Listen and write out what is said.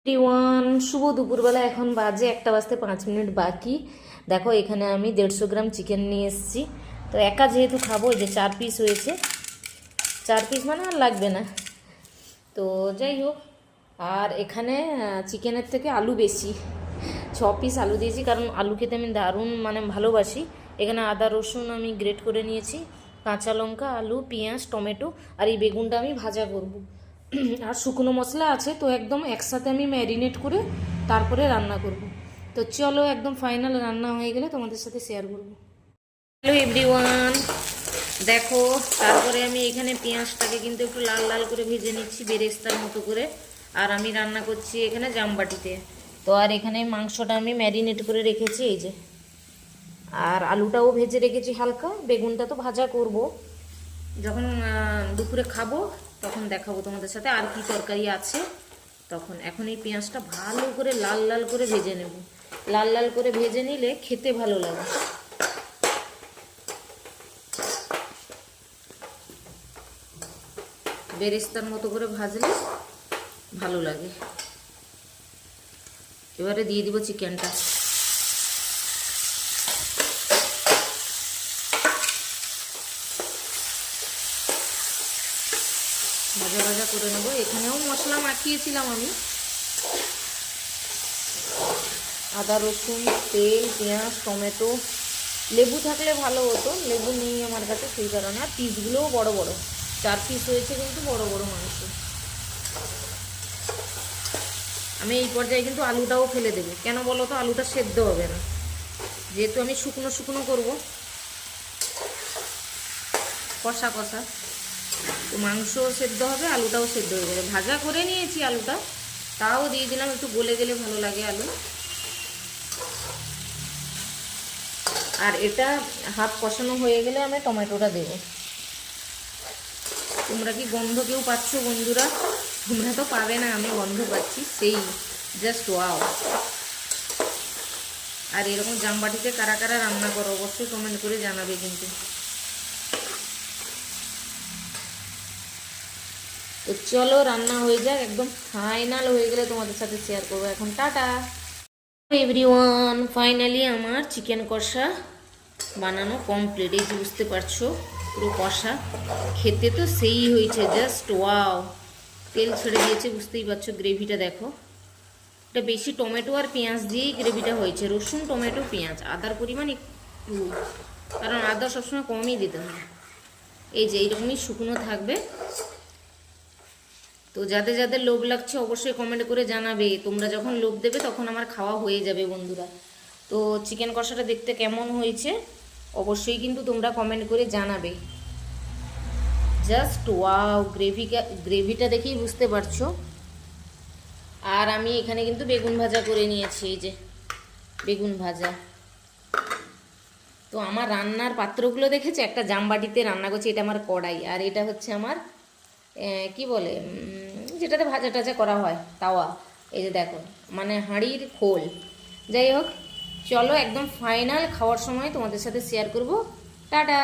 Everyone, শুভ দুপুরবেলা। এখন বাজে 1টা বাজতে 5 মিনিট বাকি। দেখো এখানে আমি 150 গ্রাম চিকেন নিয়ে এসেছি। তো একা যেহেতু খাবো, যে 4 পিস হয়েছে, 4 পিস মানে আর লাগবে না। তো যাই হোক, আর এখানে চিকেনের থেকে আলু বেশি, 6 পিস আলু দিয়েছি, কারণ আলু খেতে আমি দারুণ ভালোবাসি। এখানে আদা রসুন আমি গ্রেট করে নিয়েছি, কাঁচা লঙ্কা, আলু, পেঁয়াজ, টমেটো, আর এই বেগুনটা আমি ভাজা করব। আর শুকনো মশলা আছে, তো একদম একসাথে আমি ম্যারিনেট করে তারপরে রান্না করব। তো চলো, একদম ফাইনাল রান্না হয়ে গেলে তোমাদের সাথে শেয়ার করব। হ্যালো এভরিওয়ান, দেখো তারপরে আমি এখানে পেঁয়াজটাকে কিন্তু একটু লাল লাল করে ভেজে নিচ্ছি, বেরেস্তার মতো করে। আর আমি রান্না করছি এখানে জামবাটিতে। তো আর এখানে মাংসটা আমি ম্যারিনেট করে রেখেছি, এই যে। আর আলুটাও ভেজে রেখেছি হালকা, বেগুনটা তো ভাজা করব, যখন দুপুরে খাবো তখন দেখাবো তোমাদের সাথে আর কি তরকারি আছে তখন। এখন এই পেঁয়াজটা ভালো করে লাল লাল করে ভেজে নেব। লাল লাল করে ভেজে নিলে খেতে ভালো লাগে। বেরেস্তার মতো করে ভাজলে ভালো লাগে। এবারে দিয়ে দিব চিকেনটা। ভাজা ভাজা করে নেবো। এখানেও মশলা মাখিয়েছিলাম আমি, আদা রসুন, তেল, পেঁয়াজ, টমেটো। লেবু থাকলে ভালো হতো, লেবু নেই আমার কাছে, সেই কারণে। আর পিসগুলোও বড় বড়, 4 পিস হয়েছে, কিন্তু বড় বড় মাংস। আমি এই পর্যায়ে কিন্তু আলুটাও ফেলে দেবো। কেন বলো তো? আলুটা সেদ্ধ হবে না, যেহেতু আমি শুকনো শুকনো করবো, কষা কষা। তো মাংস সেদ্ধ হবে, আলুটাও সেদ্ধ হয়ে যাবে। ভাজা করে নিয়েছি আলুটা, তাও দিয়ে দিলাম, একটু গলে গেলে ভালো লাগে আলু। আর এটা হাফ কষানো হয়ে গেলে আমি টমেটোটা দেব। তোমরা কি গন্ধ কেউ পাচ্ছ বন্ধুরা? তোমরা তো পাবে না, আমি গন্ধ পাচ্ছি, সেই জাস্ট ওয়াও। আর এরকম জামবাটিতে কারা কারা রান্না করো অবশ্যই কমেন্ট করে জানাবে কিন্তু। তো চলো, রান্না হয়ে যাক, একদম ফাইনাল হয়ে গেলে তোমাদের সাথে শেয়ার করবো। এখন টাটা এভরিওয়ান, ফাইনালি আমার চিকেন কষা বানানো কমপ্লিট। এই যে বুঝতে পারছো, পুরো কষা। খেতে তো সেই হয়েছে, জাস্ট ওয়াও। তেল ছেড়ে দিয়েছে, বুঝতেই পারছো। গ্রেভিটা দেখো, এটা বেশি টমেটো আর পেঁয়াজ দিয়েই গ্রেভিটা হয়েছে। রসুন, টমেটো, পেঁয়াজ, আদার পরিমাণ একটু, কারণ আদা সবসময় কমই দিতে হয়। এই যে এইরকমই শুকনো থাকবে। তো যাদের যাদের লোভ লাগছে অবশ্যই কমেন্ট করে জানাবে। তোমরা যখন লোভ দেবে তখন আমার খাওয়া হয়ে যাবে বন্ধুরা। তো চিকেন কষাটা দেখতে কেমন হয়েছে অবশ্যই কিন্তু তোমরা কমেন্ট করে জানাবে। জাস্ট ওয়াও, গ্রেভিটা দেখেই বুঝতে পারছো। আর আমি এখানে কিন্তু বেগুন ভাজা করে নিয়েছি, এই যে বেগুন ভাজা। তো আমার রান্নার পাত্রগুলো দেখেছে, একটা জামবাটিতে রান্না করছি, এটা আমার কড়াই। আর এটা হচ্ছে আমার কি বলে, যেটাতে ভাজা টাজা করা হয়, তাওয়া। এই যে দেখো, মানে হাঁড়ির খোল। যাই হোক, চলো একদম ফাইনাল খাওয়ার সময় তোমাদের সাথে শেয়ার করব। টাটা।